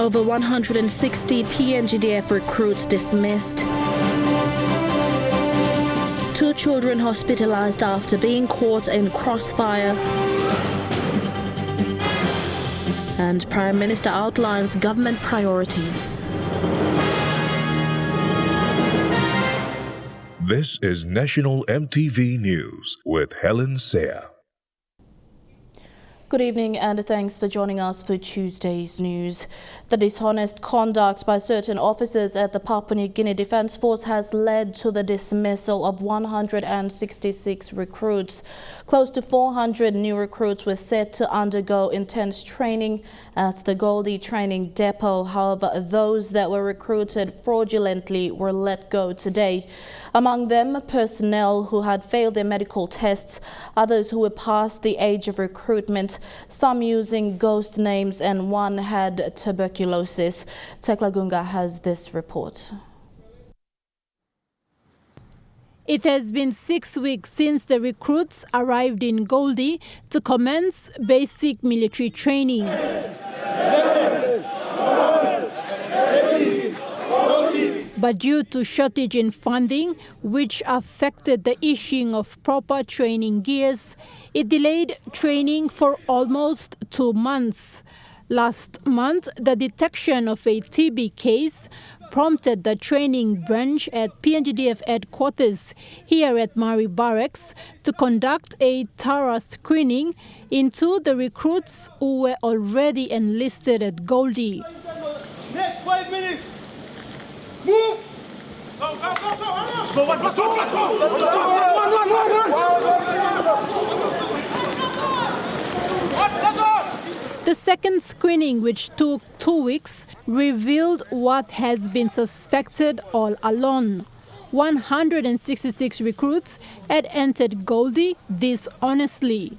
Over 160 PNGDF recruits dismissed. 2 children hospitalized after being caught in crossfire. And Prime Minister outlines government priorities. This is National EMTV News with Helen Seah. Good evening and thanks for joining us for Tuesday's news. The dishonest conduct by certain officers at the Papua New Guinea Defence Force has led to the dismissal of 166 recruits. Close to 400 new recruits were set to undergo intense training at the Goldie Training Depot. However, those that were recruited fraudulently were let go today. Among them, personnel who had failed their medical tests, others who were past the age of recruitment, some using ghost names, and one had tuberculosis. Tekla Gunga has this report. It has been 6 weeks since the recruits arrived in Goldie to commence basic military training. But due to shortage in funding, which affected the issuing of proper training gears, it delayed training for almost 2 months. Last month, the detection of a TB case prompted the training branch at PNGDF headquarters here at Mari Barracks to conduct a thorough screening into the recruits who were already enlisted at Goldie. Next 5 minutes. Move! Go, go, go, go! Let's go, The second screening, which took 2 weeks, revealed what has been suspected all along. 166 recruits had entered Goldie dishonestly.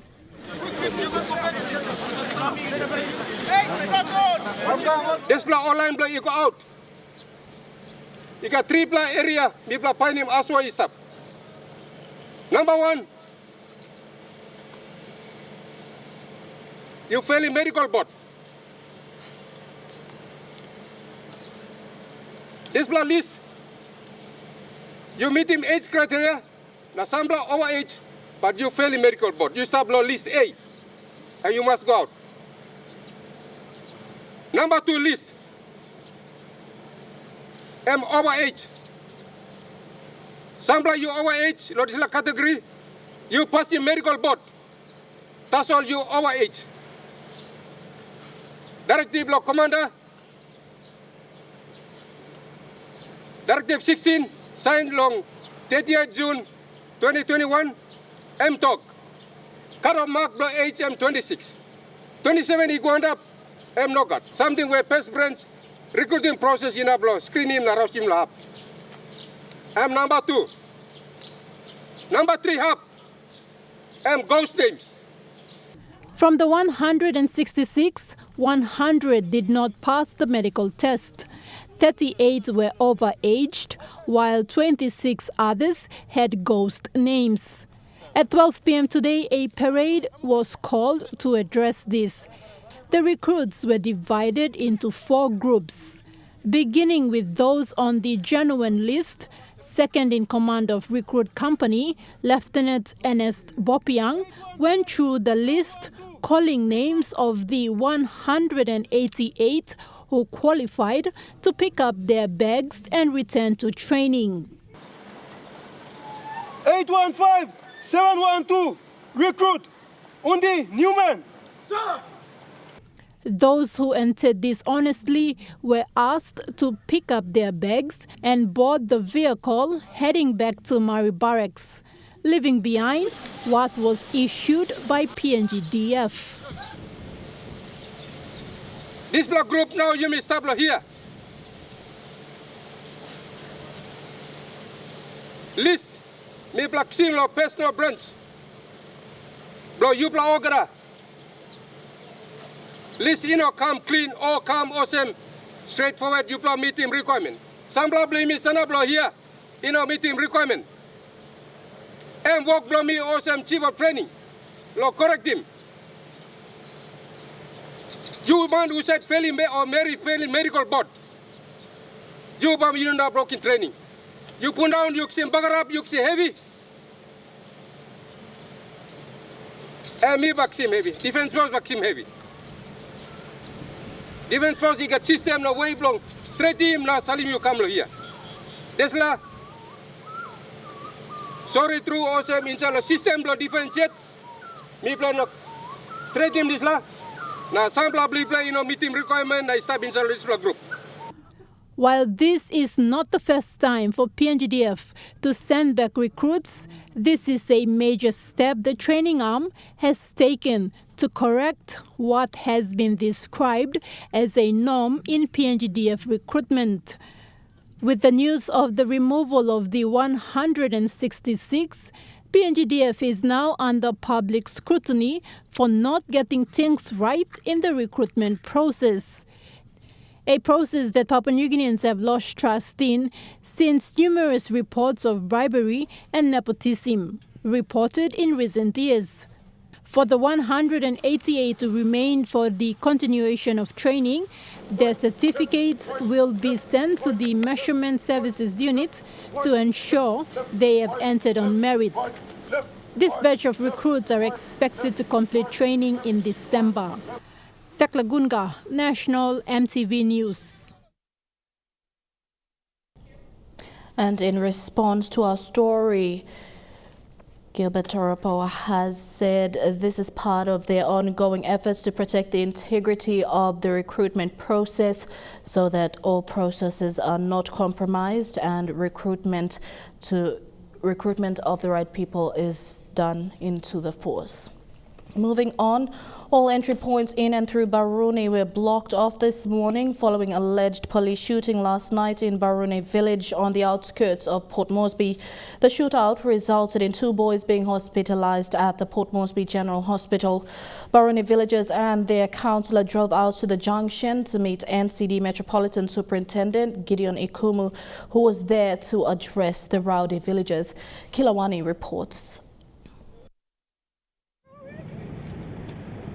This block online block you go out. You got 3 block area, we block find him as well. Number 1, you fail in medical board. This block list, you meet him age criteria, now some block over age, but you fail in medical board. You start block list A, and you must go out. Number 2 list, over age. Some block you over age, this is a category, you pass in medical board. That's all you over age. Directive Block Commander, Directive 16, signed long 30th June 2021, M-Talk. Cut-off mark block age M26. 27 he go up, M-Nogat. Something where past branch, recruiting process in a block, screen him, na him lahap. M number 2. Number 3 hap, M ghost names. From the 166, 100 did not pass the medical test. 38 were overaged, while 26 others had ghost names. At 12 p.m. today, a parade was called to address this. The recruits were divided into 4 groups, beginning with those on the genuine list. Second in command of recruit company, Lieutenant Ernest Bopiang, went through the list, calling names of the 188 who qualified to pick up their bags and return to training. 815-712, recruit, Undi Newman. Sir! Those who entered dishonestly were asked to pick up their bags and board the vehicle heading back to Mari Barracks, leaving behind what was issued by PNGDF. This block group now you may start here. List me block similar personal branch. Block you block ogara. List come clean or come awesome. Straightforward you block meeting requirement. Some block blame me sana block here. Meeting requirement. And work block me awesome chief of training. Block correct him. You man who said failing or failing medical board. You bam, you don't have broken training. You put down, you see bugger up, you see heavy. And me vaccine heavy. Defense force vaccine heavy. Defense force you got system no way long. Straight team na salim you come here. Desla. Sorry true awesome inshallah system lo defense jet. Me plan no straight team desla. Na sample play meeting requirement na stop inshallah this group. While this is not the first time for PNGDF to send back recruits, this is a major step the training arm has taken to correct what has been described as a norm in PNGDF recruitment. With the news of the removal of the 166, PNGDF is now under public scrutiny for not getting things right in the recruitment process. A process that Papua New Guineans have lost trust in since numerous reports of bribery and nepotism reported in recent years. For the 188 to remain for the continuation of training, their certificates will be sent to the Measurement Services Unit to ensure they have entered on merit. This batch of recruits are expected to complete training in December. Thekla Gunga, National EMTV News. And in response to our story, Gilbert Toropo has said this is part of their ongoing efforts to protect the integrity of the recruitment process so that all processes are not compromised and recruitment of the right people is done into the force. Moving on, all entry points in and through Baruni were blocked off this morning following alleged police shooting last night in Baruni village on the outskirts of Port Moresby. The shootout resulted in 2 boys being hospitalized at the Port Moresby General Hospital. Baruni villagers and their councillor drove out to the junction to meet NCD Metropolitan Superintendent Gideon Ikumu, who was there to address the rowdy villagers. Kilawani reports.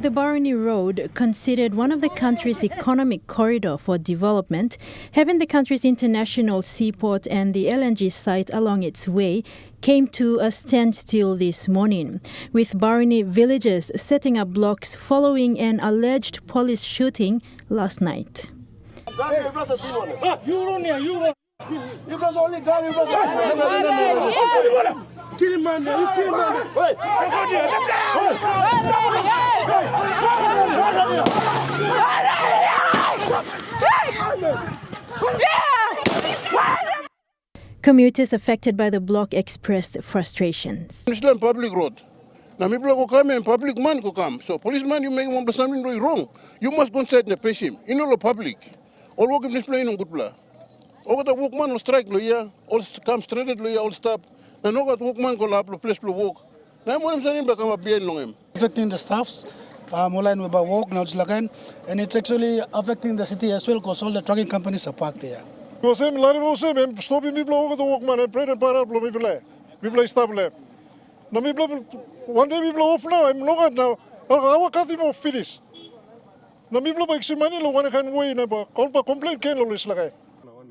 The Baruni Road, considered one of the country's economic corridor for development, having the country's international seaport and the LNG site along its way, came to a standstill this morning, with Baruni villagers setting up blocks following an alleged police shooting last night. Commuters affected by the block expressed frustrations. Islam public road. Now people go come and public man go come. So policeman, you make something wrong. You must go inside and pay him. In all the public. All work in this plane on good plan. All the workman will strike lawyer. All come straight lawyer. All stop. Now no got workman go up the place to walk. Now I'm saying back I'm being long him. Affecting the staffs. Online with walk now it's like and it's actually affecting the city as well because all the trucking companies are parked there. Você me leva você mesmo, estou bem bloco do workman, I'm prepared para me play. Me play stable. Na me play one day me play off now, I'm long now. Our cut him off finish. Na me play by money lo one can way na ba complaint can lo like.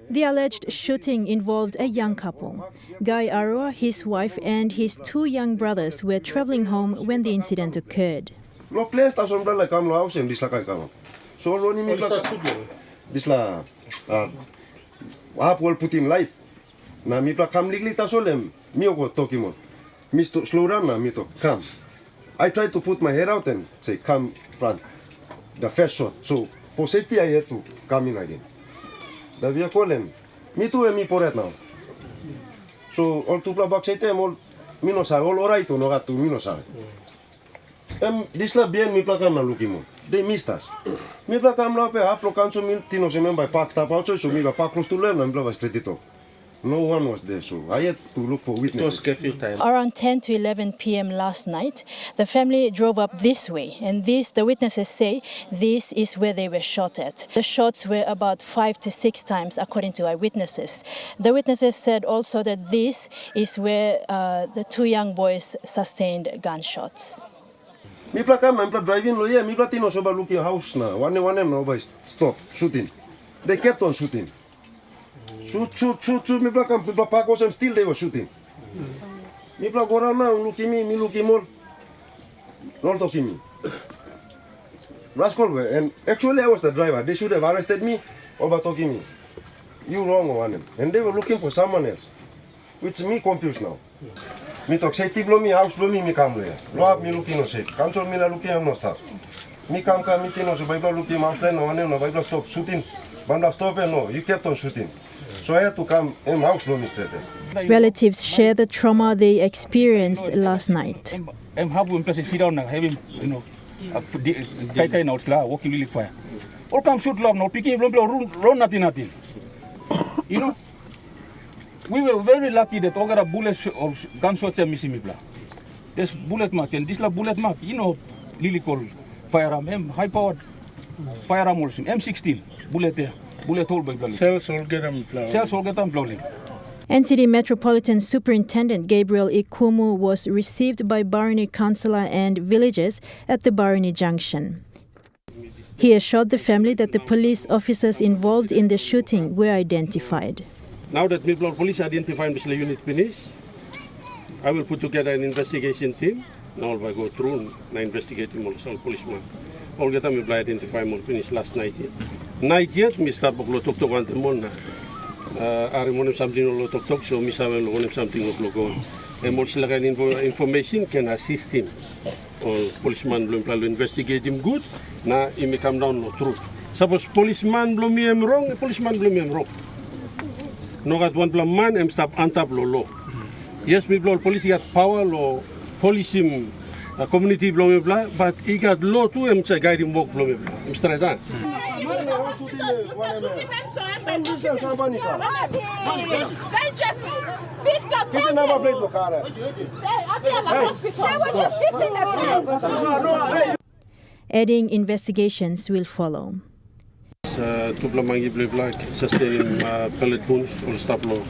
The alleged shooting involved a young couple. Guy Arua, his wife, and his 2 young brothers were traveling home when the incident occurred. Lo place ta sombra la kam lo house em disla kam. So lo ni mi disla Apple put him light. Na mi pla kam ligli ta solem. Mi go tokimo. Mi slow down na mi to come. I tried to put my head out and say come front. The first shot. So for safety I had to come in again. The vehicle and me too and me por it now. So all two pla box item all mi no sa all right no got to mi no sa. Disla bien mi pla kam na lukimo. They missed us. Mi pla kam la pe aplo kanso mi tino se member park stop outside so mi la park close to learn and bla straight it up. No one was there, so I had to look for witnesses. Around 10 to 11 p.m. last night, the family drove up this way, and the witnesses say this is where they were shot at. The shots were about 5 to 6 times, according to eyewitnesses. The witnesses said also that this is where the 2 young boys sustained gunshots. Mi pla come, mi pla driving lo yeah, mi pla tino soba looking house na. One no by stop shooting. They kept on shooting. Shoot. Mi pla come, mi pla park and still they were shooting. Mi pla go around now, look at me look him all. Not talking me. Rascal, and actually I was the driver. They should have arrested me over talking me. You wrong one. And they were looking for someone else. Which me confused now. Me talk safety blow me, house blow me come there. Blow up me looking no safe. Control me la looking no stop. Me come me tino so Bible looking house line no one no Bible stop shooting. Banda stop no, you kept on shooting. So I had to come and house blow me straight. Relatives share the trauma they experienced last night. I'm having to sit down now, having, walking really fire. All come shoot love now, picking run nothing. We were very lucky that all got a bullet or gunshots are missing me. There's bullet mark and this bullet mark, really called firearm, high powered firearm also, M16, bullet hole by blood. Cells all get them blowing. NCD Metropolitan Superintendent Gabriel Ikumu was received by Barony councillor and villagers at the Barony Junction. He assured the family that the police officers involved in the shooting were identified. Now that Midland Police identified Mr. Unit finish, I will put together an investigation team. Now I go through and investigate all policemen. All the time we identify more finish last night. Night yet, we start to one the morning. I want something to talk, so Miss Abel want something to go. And more information can assist him. Or policeman will investigate him good. Now he may come down no truth. Suppose policeman blow me wrong, policeman blow me wrong. No got one plan man and stop untap law. Yes, people police got power law, police him community blow me blah, but he got law too and say guide him walk blow me blah. I'm straight down. They just fixed that. They were just fixing that. Adding investigations will follow. Tupla black sustaining pellet wounds or stop law.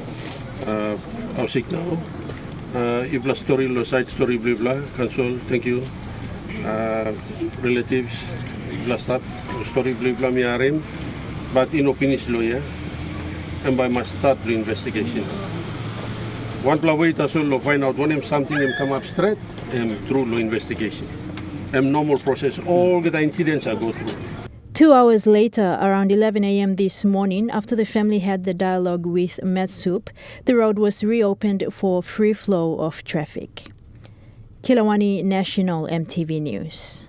How sick now? Ibla story, low side story, blah, console, thank you. Relatives, ibla stop, story, blah, me arim. But in finish lawyer, and I must start the investigation. One plan wait as well to find out when something and come up straight and through the investigation. And normal process, all the incidents I go through. 2 hours later, around 11 a.m. this morning, after the family had the dialogue with Metsup, the road was reopened for free flow of traffic. Kilawani National EMTV News.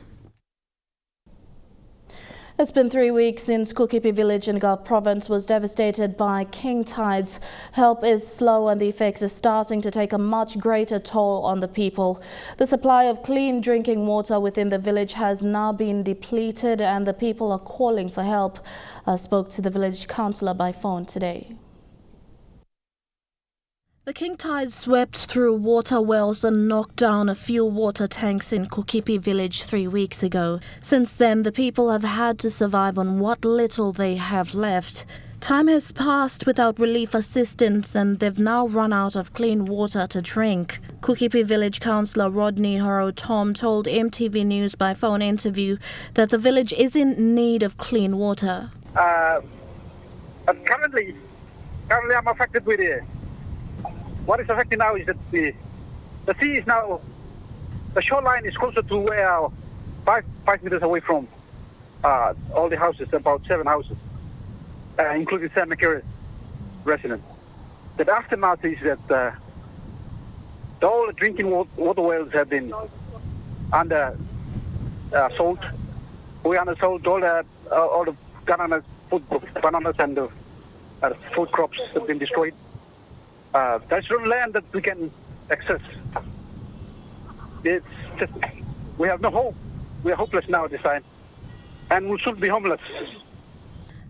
It's been 3 weeks since Kukipi village in Gulf province was devastated by king tides. Help is slow and the effects are starting to take a much greater toll on the people. The supply of clean drinking water within the village has now been depleted and the people are calling for help. I spoke to the village councillor by phone today. The king tides swept through water wells and knocked down a few water tanks in Kukipi village 3 weeks ago. Since then, the people have had to survive on what little they have left. Time has passed without relief assistance and they've now run out of clean water to drink. Kukipi village councillor Rodney Horo-Tom told EMTV News by phone interview that the village is in need of clean water. Currently I'm affected with it. What is affecting now is that the sea is now, the shoreline is closer to where 5 meters away from all the houses, about 7 houses, including San McCarry's residence. The aftermath is that all the drinking water wells have been under assault. We under assault, all the bananas and the food crops have been destroyed. There's no land that we can access. It's just, we have no hope. We are hopeless now at this time. And we'll soon be homeless.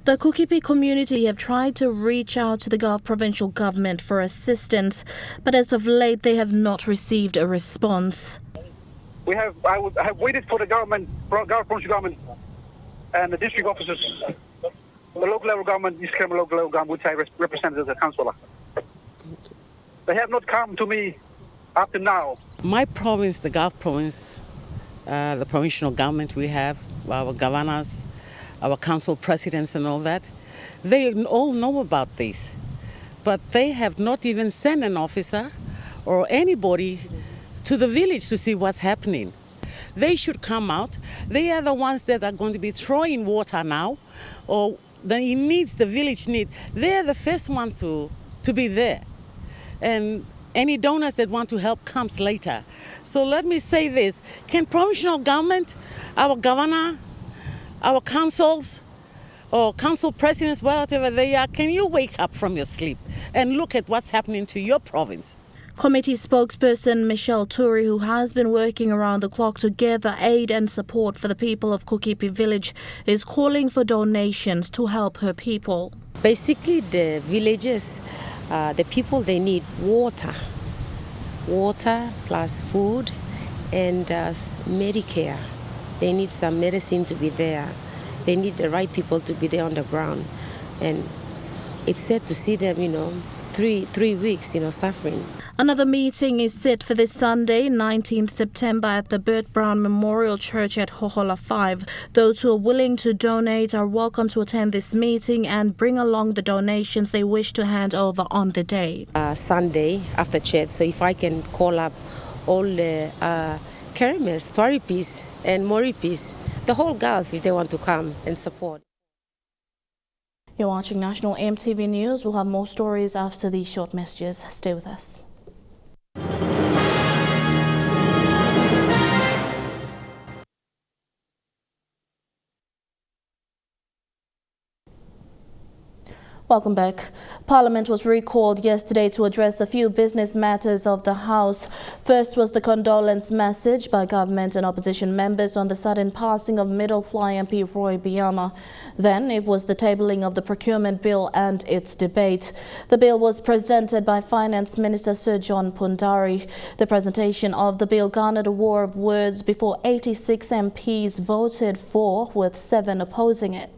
The Kukipi community have tried to reach out to the Gulf provincial government for assistance, but as of late they have not received a response. I have waited for the government, Gulf provincial government, and the district officers, the local level government, this local level government, which I represent as a councillor. They have not come to me up to now. My province, the Gulf province, the provincial government we have, our governors, our council presidents and all that, they all know about this. But they have not even sent an officer or anybody to the village to see what's happening. They should come out. They are the ones that are going to be throwing water now, or the village need. They're the first ones to be there. And any donors that want to help comes later. So let me say this, can provincial government, our governor, our councils, or council presidents, whatever they are, can you wake up from your sleep and look at what's happening to your province? Committee spokesperson Michelle Turi, who has been working around the clock to gather aid and support for the people of Kukipi village, is calling for donations to help her people. Basically, the villagers, the people, they need water plus food and Medicare. They need some medicine to be there. They need the right people to be there on the ground. And it's sad to see them, 3 weeks, suffering. Another meeting is set for this Sunday, 19th September, at the Bert Brown Memorial Church at Hohola 5. Those who are willing to donate are welcome to attend this meeting and bring along the donations they wish to hand over on the day. Sunday after church, so if I can call up all the Karamis, Twaripis and Moripis, the whole Gulf, if they want to come and support. You're watching National EMTV News. We'll have more stories after these short messages. Stay with us. Welcome back. Parliament was recalled yesterday to address a few business matters of the House. First was the condolence message by government and opposition members on the sudden passing of Middle Fly MP Roy Biama. Then it was the tabling of the procurement bill and its debate. The bill was presented by Finance Minister Sir John Pundari. The presentation of the bill garnered a war of words before 86 MPs voted for, with 7 opposing it.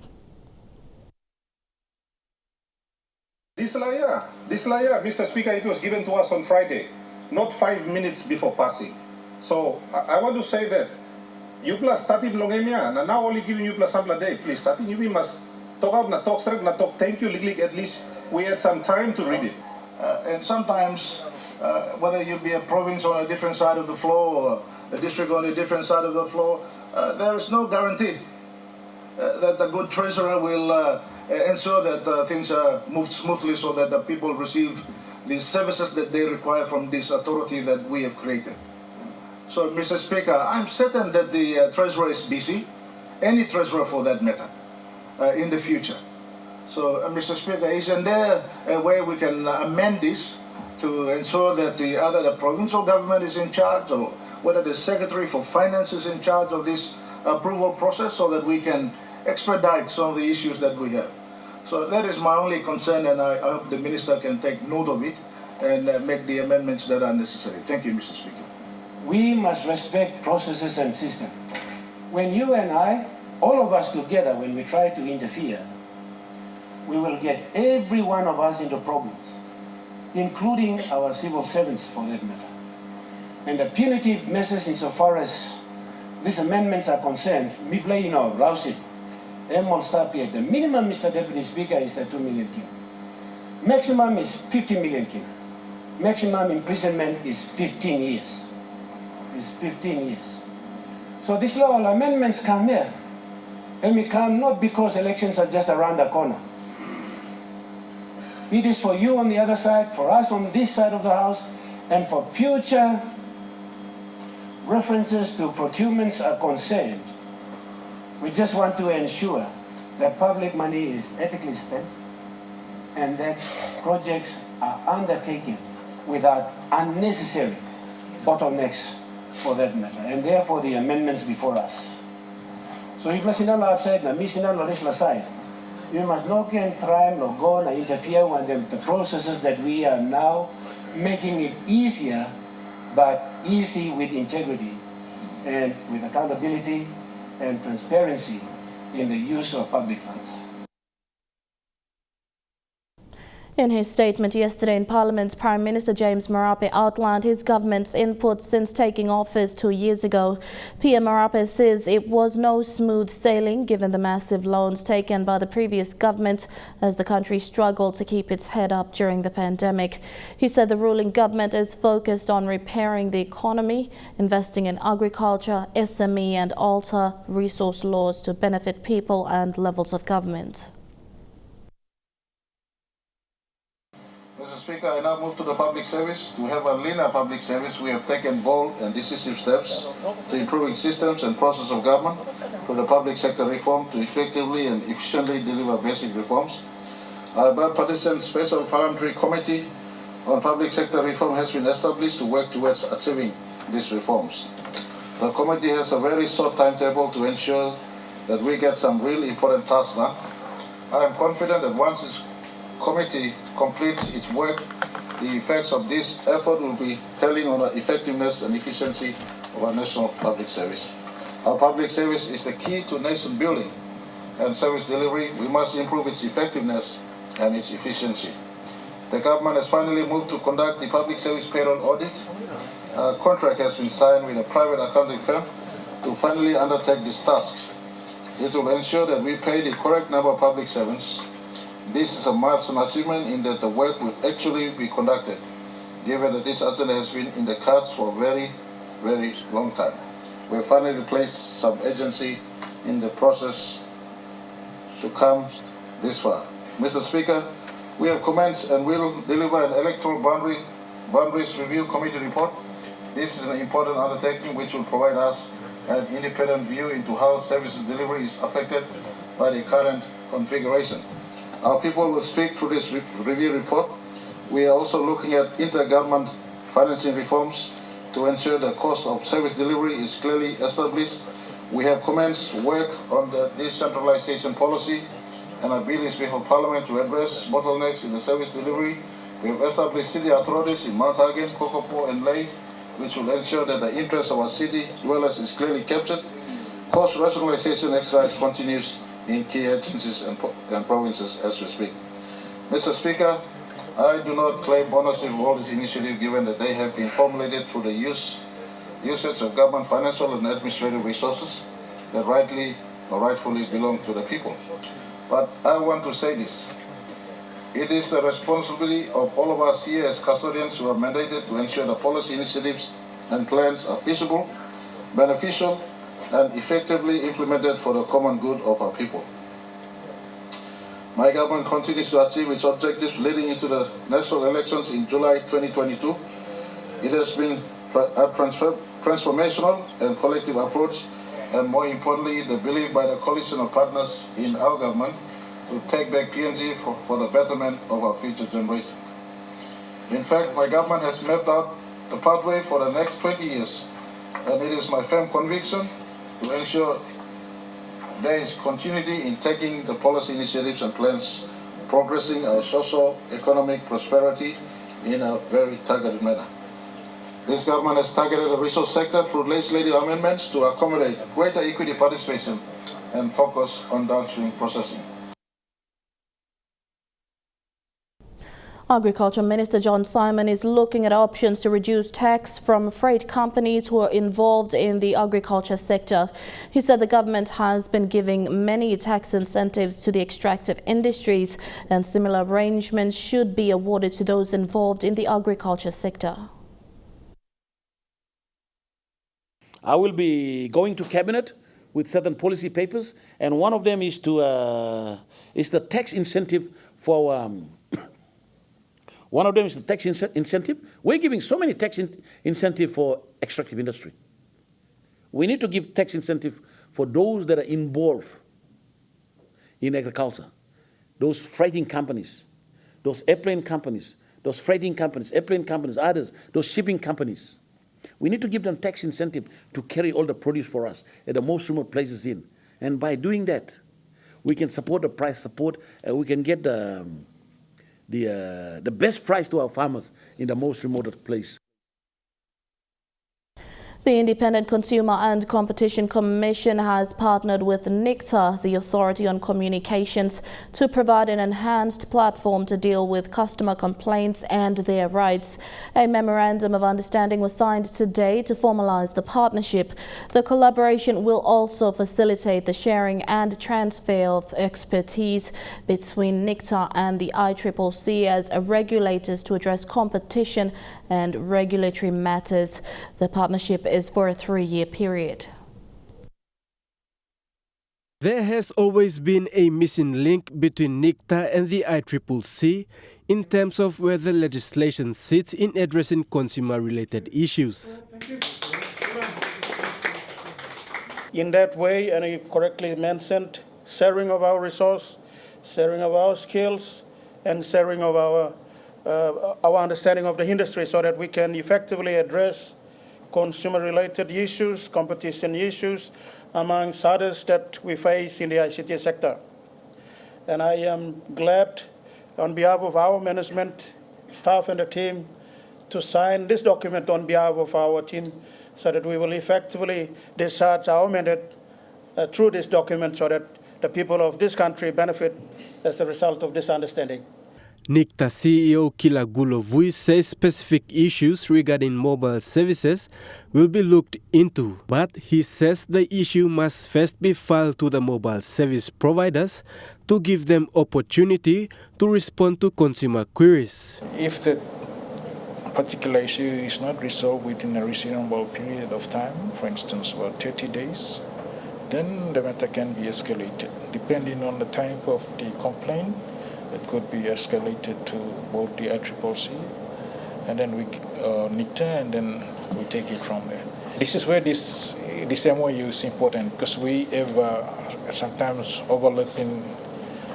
This layer, Mr. Speaker, it was given to us on Friday, not 5 minutes before passing. So I want to say that you plus started longemia, and now only giving you plus sample day, please. I think you must talk out, not talk straight, not talk thank you, legally, at least we had some time to read it. And sometimes, whether you be a province on a different side of the floor or a district on a different side of the floor, there is no guarantee that the good treasurer will ensure that things are moved smoothly so that the people receive the services that they require from this authority that we have created. So, Mr. Speaker, I'm certain that the treasurer is busy, any treasurer for that matter, in the future. So, Mr. Speaker, isn't there a way we can amend this to ensure that either the provincial government is in charge or whether the Secretary for Finance is in charge of this approval process so that we can expedite some of the issues that we have? So that is my only concern, and I hope the Minister can take note of it and make the amendments that are necessary. Thank you, Mr. Speaker. We must respect processes and systems. When you and I, all of us together, when we try to interfere, we will get every one of us into problems, including our civil servants for that matter. And the punitive measures insofar as these amendments are concerned, we play in our rousing. The minimum, Mr. Deputy Speaker, is 2 million kina. Maximum is 50 million kina. Maximum imprisonment is 15 years. It's 15 years. So these law amendments come here. And we come not because elections are just around the corner. It is for you on the other side, for us on this side of the House, and for future references to procurements are concerned. We just want to ensure that public money is ethically spent and that projects are undertaken without unnecessary bottlenecks for that matter, and therefore the amendments before us. So if we are upside, you must not try to go and interfere with the processes that we are now making it easier, but easy with integrity and with accountability and transparency in the use of public funds. In his statement yesterday in Parliament, Prime Minister James Marape outlined his government's input since taking office 2 years ago. PM Marape says it was no smooth sailing given the massive loans taken by the previous government as the country struggled to keep its head up during the pandemic. He said the ruling government is focused on repairing the economy, investing in agriculture, SME and alter resource laws to benefit people and levels of government. Mr. Speaker, I now move to the public service. To have a leaner public service, we have taken bold and decisive steps to improving systems and process of government through the public sector reform to effectively and efficiently deliver basic reforms. Our bipartisan Special Parliamentary Committee on Public Sector Reform has been established to work towards achieving these reforms. The committee has a very short timetable to ensure that we get some really important tasks done. I am confident that once this committee completes its work, the effects of this effort will be telling on the effectiveness and efficiency of our national public service. Our public service is the key to nation building and service delivery. We must improve its effectiveness and its efficiency. The government has finally moved to conduct the public service payroll audit. A contract has been signed with a private accounting firm to finally undertake this task. It will ensure that we pay the correct number of public servants. This is a milestone achievement in that the work will actually be conducted, given that this agenda has been in the cards for a very, very long time. We have finally placed some agency in the process to come this far. Mr. Speaker, we have commenced and will deliver an electoral boundaries review committee report. This is an important undertaking which will provide us an independent view into how services delivery is affected by the current configuration. Our people will speak through this review report. We are also looking at intergovernment financing reforms to ensure the cost of service delivery is clearly established. We have commenced work on the decentralization policy, and a bill is before Parliament to address bottlenecks in the service delivery. We have established city authorities in Mount Hagen, Kokopo and Ley, which will ensure that the interest of our city dwellers is clearly captured. Cost rationalization exercise continues in key agencies and provinces as we speak. Mr. Speaker, I do not claim ownership of all these initiatives given that they have been formulated through the usage of government financial and administrative resources that rightly or rightfully belong to the people. But I want to say this. It is the responsibility of all of us here as custodians who are mandated to ensure the policy initiatives and plans are feasible, beneficial, and effectively implemented for the common good of our people. My government continues to achieve its objectives leading into the national elections in July 2022. It has been a transformational and collective approach, and more importantly, the belief by the coalition of partners in our government to take back PNG for the betterment of our future generation. In fact, my government has mapped out the pathway for the next 20 years, and it is my firm conviction to ensure there is continuity in taking the policy initiatives and plans, progressing our socio-economic prosperity in a very targeted manner. This government has targeted the resource sector through legislative amendments to accommodate greater equity participation and focus on downstream processing. Agriculture Minister John Simon is looking at options to reduce tax from freight companies who are involved in the agriculture sector. He said the government has been giving many tax incentives to the extractive industries, and similar arrangements should be awarded to those involved in the agriculture sector. I will be going to cabinet with certain policy papers, and one of them is the tax incentive for. One of them is the tax incentive. We're giving so many tax incentive for extractive industry. We need to give tax incentive for those that are involved in agriculture. Those freighting companies, those airplane companies, those freighting companies, airplane companies, others, those shipping companies. We need to give them tax incentive to carry all the produce for us at the most remote places in. And by doing that, we can support the price support, and we can get the best price to our farmers in the most remote place. The Independent Consumer and Competition Commission has partnered with NICTA, the Authority on Communications, to provide an enhanced platform to deal with customer complaints and their rights. A memorandum of understanding was signed today to formalize the partnership. The collaboration will also facilitate the sharing and transfer of expertise between NICTA and the ICCC as regulators to address competition and regulatory matters. The partnership is for a 3-year period. There has always been a missing link between NICTA and the ICCC in terms of where the legislation sits in addressing consumer-related issues. In that way, and you correctly mentioned, sharing of our resource, sharing of our skills, and sharing of our understanding of the industry so that we can effectively address consumer-related issues, competition issues, amongst others that we face in the ICT sector. And I am glad on behalf of our management, staff and the team to sign this document on behalf of our team so that we will effectively discharge our mandate through this document so that the people of this country benefit as a result of this understanding. NICTA CEO Kilagulo Vui says specific issues regarding mobile services will be looked into, but he says the issue must first be filed to the mobile service providers to give them opportunity to respond to consumer queries. If the particular issue is not resolved within a reasonable period of time, for instance, about 30 days, then the matter can be escalated. Depending on the type of the complaint, it could be escalated to both the ICCC and then we NICTA, and then we take it from there. This is where this MOU is important because we have sometimes overlapping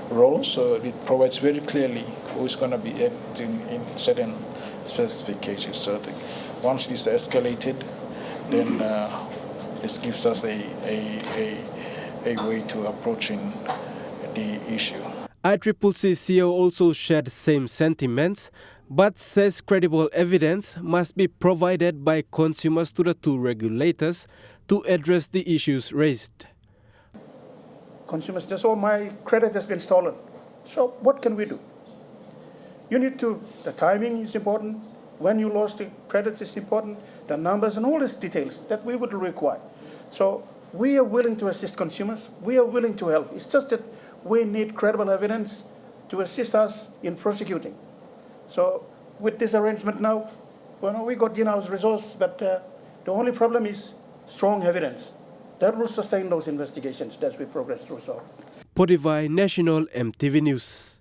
roles, so it provides very clearly who is going to be acting in certain specific cases. So once this is escalated, then this gives us a way to approaching the issue. ICCC CEO also shared same sentiments, but says credible evidence must be provided by consumers to the two regulators to address the issues raised. Consumers just, oh, my credit has been stolen. So what can we do? You need to, the timing is important, when you lost the credit is important, the numbers and all these details that we would require. So we are willing to assist consumers, we are willing to help. It's just that we need credible evidence to assist us in prosecuting. So with this arrangement now, we got in-house resource, but the only problem is strong evidence. That will sustain those investigations as we progress through. So, Podivai National EMTV News.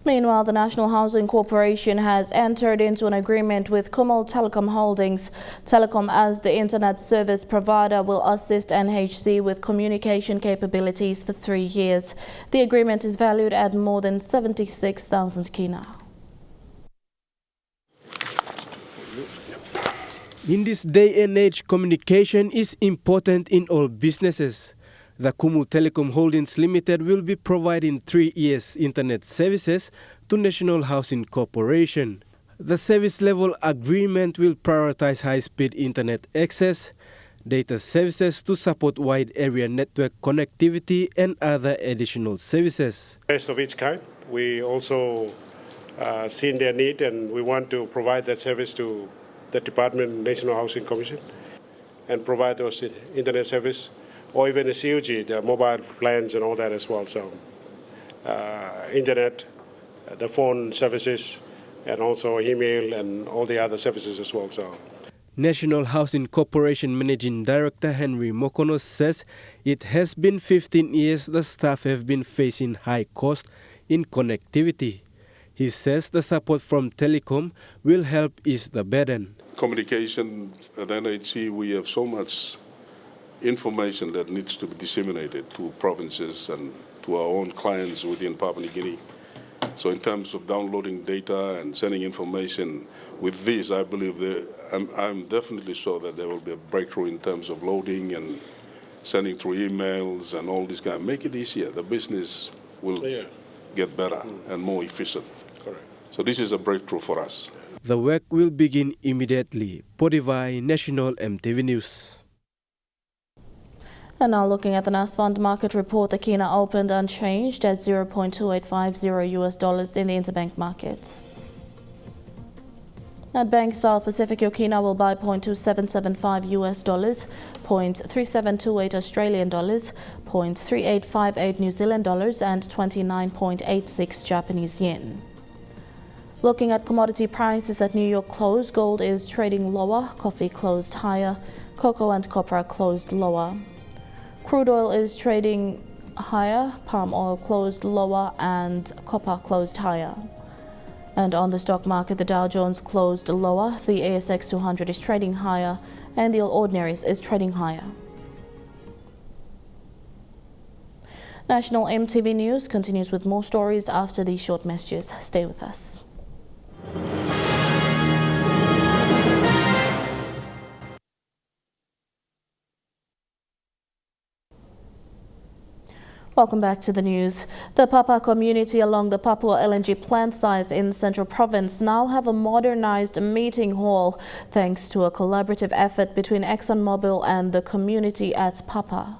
Meanwhile, the National Housing Corporation has entered into an agreement with Kumal Telecom Holdings. Telecom, as the internet service provider, will assist NHC with communication capabilities for 3 years. The agreement is valued at more than 76,000 kina. In this day and age, communication is important in all businesses. The Kumu Telecom Holdings Limited will be providing 3 years internet services to National Housing Corporation. The service level agreement will prioritize high-speed internet access, data services to support wide area network connectivity and other additional services. Best of its kind. We also seen their need and we want to provide that service to the Department of National Housing Commission and provide those internet service, or even the CUG, the mobile plans and all that as well. So internet, the phone services, and also email and all the other services as well. So National Housing Corporation Managing Director Henry Mokono says it has been 15 years the staff have been facing high cost in connectivity. He says the support from Telecom will help ease the burden. Communication at NHC, we have so much information that needs to be disseminated to provinces and to our own clients within Papua New Guinea. So in terms of downloading data and sending information, with this, I believe I'm definitely sure that there will be a breakthrough in terms of loading and sending through emails and all this kind. Make it easier. The business will get better and more efficient. Correct. So this is a breakthrough for us. The work will begin immediately. Podivai, National EMTV News. And now looking at the NASFund market report, the kina opened unchanged at $0.2850 in the interbank market. At Bank South Pacific, your kina will buy $0.2775 $0.3728 Australian dollars, $0.3858 New Zealand dollars, and 29.86 Japanese yen. Looking at commodity prices at New York close, gold is trading lower, coffee closed higher, cocoa and copper closed lower. Crude oil is trading higher, palm oil closed lower, and copper closed higher. And on the stock market, the Dow Jones closed lower, the ASX 200 is trading higher, and the All Ordinaries is trading higher. National EMTV News continues with more stories after these short messages. Stay with us. Welcome back to the news. The Papa community along the Papua LNG plant site in Central Province now have a modernized meeting hall thanks to a collaborative effort between ExxonMobil and the community at Papa.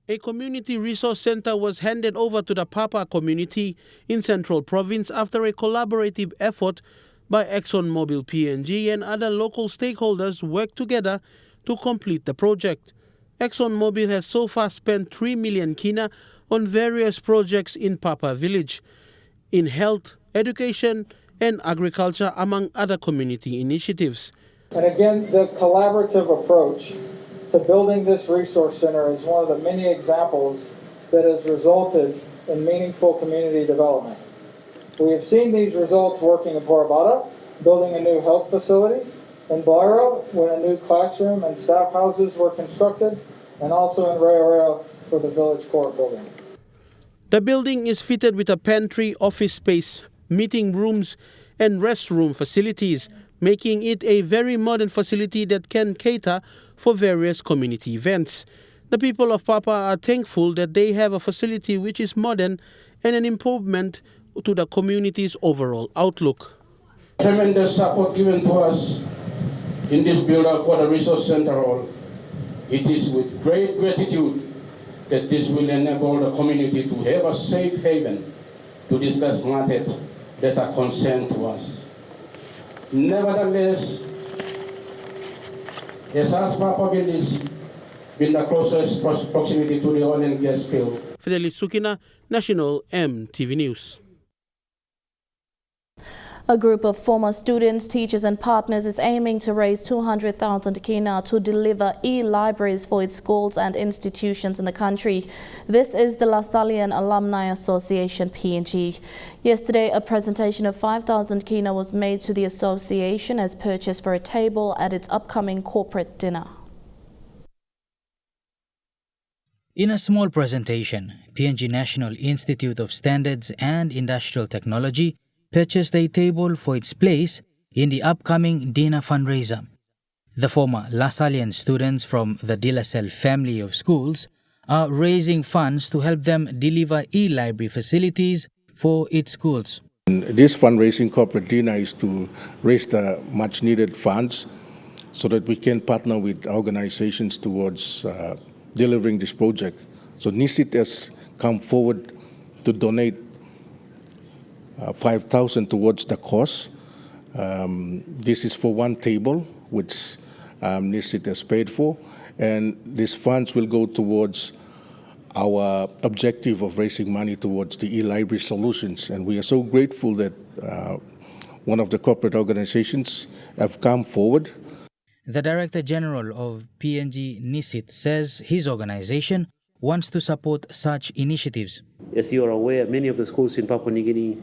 A community resource center was handed over to the Papa community in Central Province after a collaborative effort by ExxonMobil PNG and other local stakeholders worked together to complete the project. ExxonMobil has so far spent 3 million kina on various projects in Papa village, in health, education and agriculture, among other community initiatives. And again, the collaborative approach to building this resource center is one of the many examples that has resulted in meaningful community development. We have seen these results working in Porabata, building a new health facility, in Bairo, when a new classroom and staff houses were constructed, and also in Reo for the village court building. The building is fitted with a pantry, office space, meeting rooms, and restroom facilities, making it a very modern facility that can cater for various community events. The people of Papa are thankful that they have a facility which is modern and an improvement to the community's overall outlook. Tremendous support given to us in this build-up for the resource center hall. It is with great gratitude that this will enable the community to have a safe haven to discuss matters that are concerned to us. Nevertheless, as Papa village in the closest proximity to the oil and gas field. Fidelis Sukina, National EMTV News. A group of former students, teachers and partners is aiming to raise 200,000 kina to deliver e-libraries for its schools and institutions in the country. This is the Lasallian Alumni Association, PNG. Yesterday, a presentation of 5,000 kina was made to the association as purchase for a table at its upcoming corporate dinner. In a small presentation, PNG National Institute of Standards and Industrial Technology purchased a table for its place in the upcoming dinner fundraiser. The former Lasallian students from the De La Salle family of schools are raising funds to help them deliver e-library facilities for its schools. This fundraising corporate dinner is to raise the much needed funds so that we can partner with organizations towards delivering this project. So NISIT has come forward to donate 5,000 towards the cost. This is for one table, which NISIT has paid for, and these funds will go towards our objective of raising money towards the e-library solutions. And we are so grateful that one of the corporate organizations have come forward. The Director General of PNG NISIT says his organization wants to support such initiatives. As you are aware, many of the schools in Papua New Guinea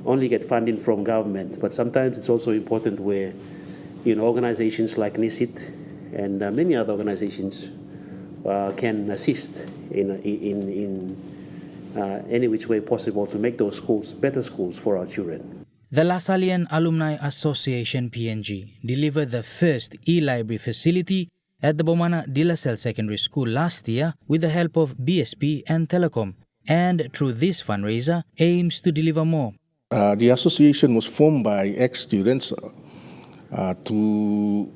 only get funding from government, but sometimes it's also important where organizations like NISIT and many other organizations can assist in any which way possible to make those schools better schools for our children. The Lasallian Alumni Association PNG delivered the first e-library facility at the Bomana De La Salle Secondary School last year with the help of BSP and Telecom. and through this fundraiser aims to deliver more. The association was formed by ex-students to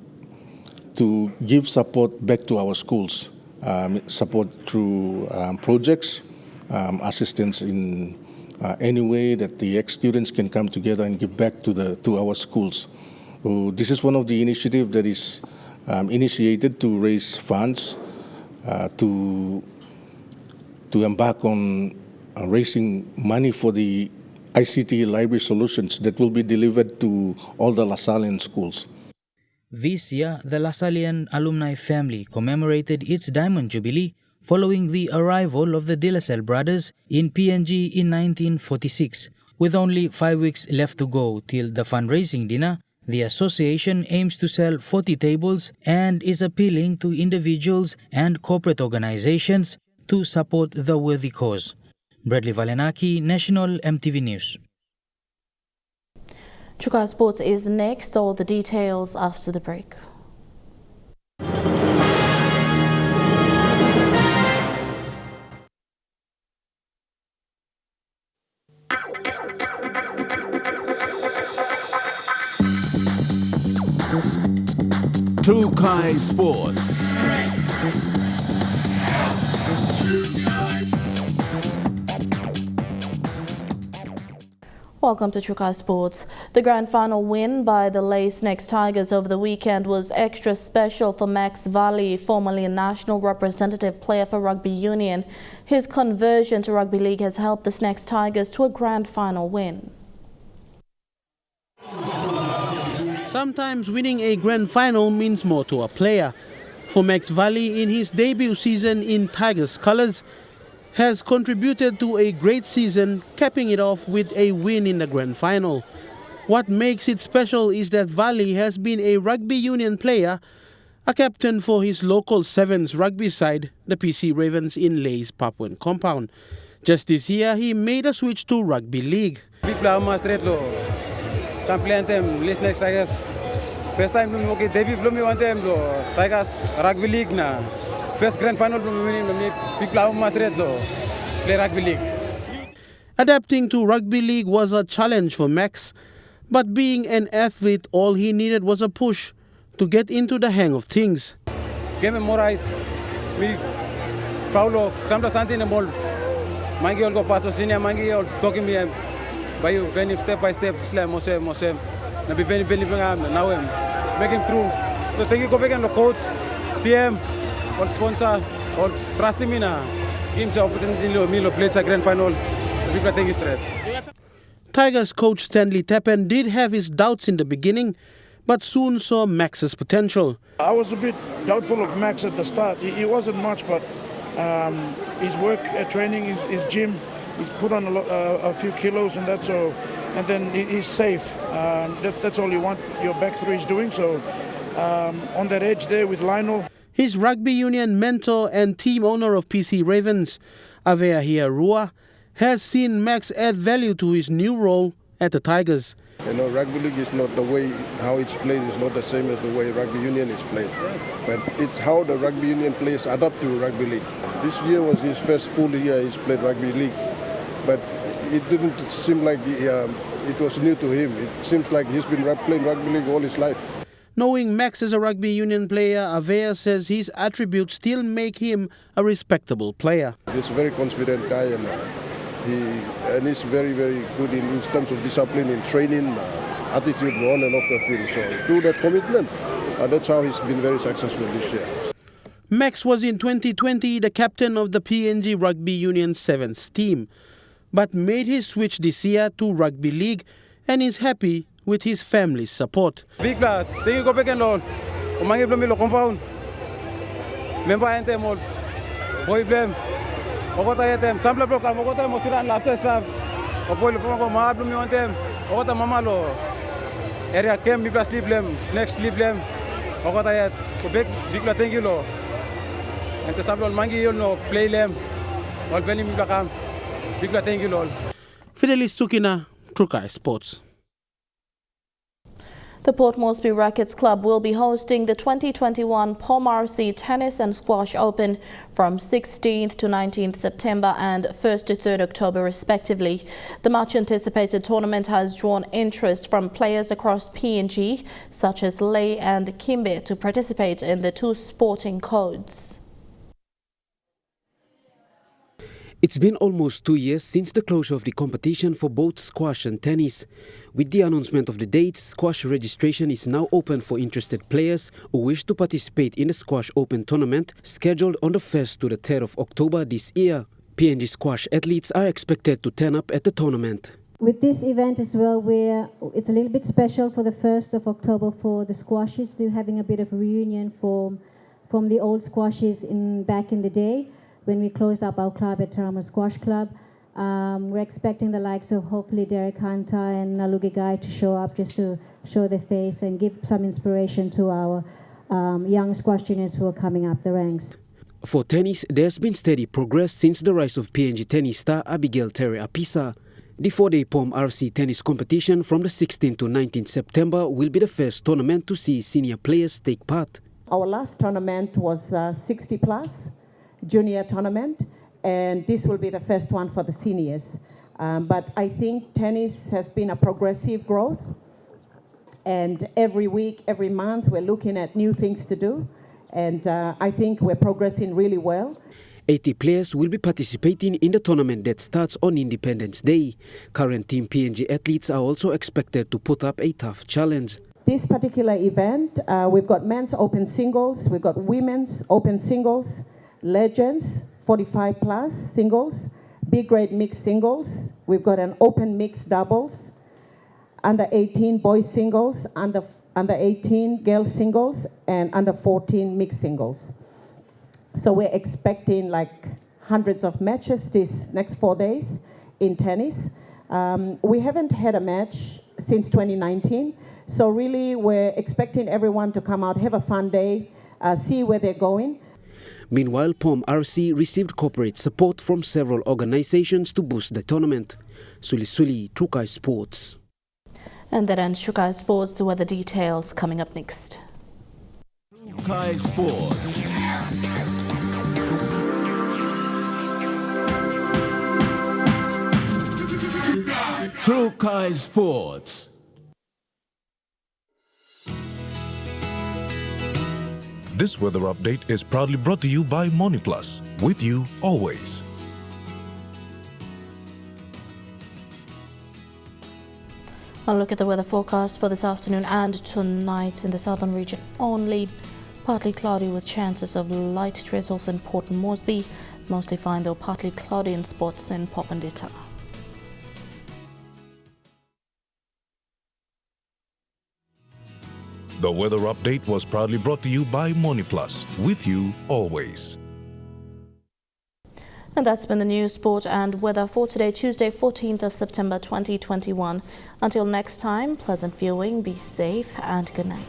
give support back to our schools, support through projects, assistance in any way that the ex-students can come together and give back to our schools. So this is one of the initiatives that is initiated to raise funds to embark on raising money for the ICT library solutions that will be delivered to all the LaSallian schools. This year, the LaSallian alumni family commemorated its Diamond Jubilee following the arrival of the De La Salle brothers in PNG in 1946. With only 5 weeks left to go till the fundraising dinner, the association aims to sell 40 tables and is appealing to individuals and corporate organizations to support the worthy cause. Bradley Valenaki, National EMTV News. Chukai Sports is next. All the details after the break. Chukai Sports. Welcome to Chukai Sports. The grand final win by the Lace Next Tigers over the weekend was extra special for Max Valley, formerly a national representative player for rugby union. His conversion to rugby league has helped the Next Tigers to a grand final win. Sometimes winning a grand final means more to a player. For Max Valley, in his debut season in Tigers colours, has contributed to a great season, capping it off with a win in the grand final. What makes it special is that Valley has been a rugby union player, a captain for his local Sevens rugby side, the PC Ravens in Lay's Papuan compound. Just this year, he made a switch to rugby league. First time debut Tigers rugby league na. First grand final play rugby league. Adapting to rugby league was a challenge for Max, but being an athlete, all he needed was a push to get into the hang of things. Game more right. We follow sometimes something in the ball. Mangi all go pass senior mangi all talking me by you when step by step slam mosem na be very now make him through. So thank you go back and the coach, TM, all sponsor, all trust me na. Give the opportunity to play a grand final. People think it's straight. Tigers coach Stanley Tappen did have his doubts in the beginning, but soon saw Max's potential. I was a bit doubtful of Max at the start. He wasn't much, but his work at training, his gym, he's put on a few kilos, and that's all. And then he's safe. That's all you want your back three is doing. So on that edge there with Lionel. His rugby union mentor and team owner of PC Ravens, Avea Hiarua, has seen Max add value to his new role at the Tigers. You know, rugby league is not the way how it's played is not the same as the way rugby union is played. But it's how the rugby union players adapt to rugby league. This year was his first full year he's played rugby league. But it didn't seem like it was new to him. It seems like he's been playing rugby league all his life. Knowing Max is a rugby union player, Avea says his attributes still make him a respectable player. He's a very confident guy and he's very, very good in terms of discipline in training, attitude on and off the field. So through that commitment, that's how he's been very successful this year. Max was in 2020 the captain of the PNG Rugby Union Sevens team, but made his switch this year to rugby league and is happy with his family's support. Big lad, thank you go back and loan. Umangi blumi lo compound. Member ente mol. Boy blem. Ogota yetem. Sample block al ogota mo siran lapse staff. Oboy lo pongo ma blumi ontem. Ogota mama lo. Area kem big sleep blem. Next sleep blem. Ogota yet. Go back big lad thank you lo. Ente sample mangi yo no play lem. All beli mi bakam. Big lad thank you lo. Fidelis Sukina, Chukai Sports. The Port Moresby Rackets Club will be hosting the 2021 POM RC Tennis and Squash Open from 16th to 19th September and 1st to 3rd October respectively. The much anticipated tournament has drawn interest from players across PNG such as Lay and Kimbe to participate in the two sporting codes. It's been almost 2 years since the closure of the competition for both squash and tennis. With the announcement of the dates, squash registration is now open for interested players who wish to participate in the Squash Open tournament scheduled on the 1st to the 3rd of October this year. PNG squash athletes are expected to turn up at the tournament. With this event as well, it's a little bit special for the 1st of October for the squashes. We're having a bit of a reunion from the old squashes back in the day, when we closed up our club at Tarama Squash Club. We're expecting the likes of hopefully Derek Hunter and Nalugi Guy to show up just to show their face and give some inspiration to our young squash juniors who are coming up the ranks. For tennis, there's been steady progress since the rise of PNG tennis star Abigail Terry Apisa. The 4-day POM RC tennis competition from the 16th to 19th September will be the first tournament to see senior players take part. Our last tournament was 60 plus. Junior tournament, and this will be the first one for the seniors. But I think tennis has been a progressive growth, and every week, every month, we're looking at new things to do, and I think we're progressing really well. 80 players will be participating in the tournament that starts on Independence Day. Current Team PNG athletes are also expected to put up a tough challenge. This particular event, we've got men's open singles, we've got women's open singles, Legends, 45 plus singles, B-grade mixed singles. We've got an open mixed doubles, under 18 boys singles, under 18 girls singles, and under 14 mixed singles. So we're expecting like hundreds of matches these next 4 days in tennis. We haven't had a match since 2019. So really we're expecting everyone to come out, have a fun day, see where they're going. Meanwhile, POM RC received corporate support from several organizations to boost the tournament. Suli, Trukai Sports. And that ends Trukai Sports. The weather details coming up next. Trukai Sports. Trukai Sports. This weather update is proudly brought to you by MoniPlus, with you always. I'll look at the weather forecast for this afternoon and tonight in the southern region only. Partly cloudy with chances of light drizzles in Port Moresby. Mostly fine though, partly cloudy in spots in Popondetta. The weather update was proudly brought to you by MoniPlus, with you always. And that's been the news, sport and weather for today, Tuesday, 14th of September 2021. Until next time, pleasant viewing, be safe and good night.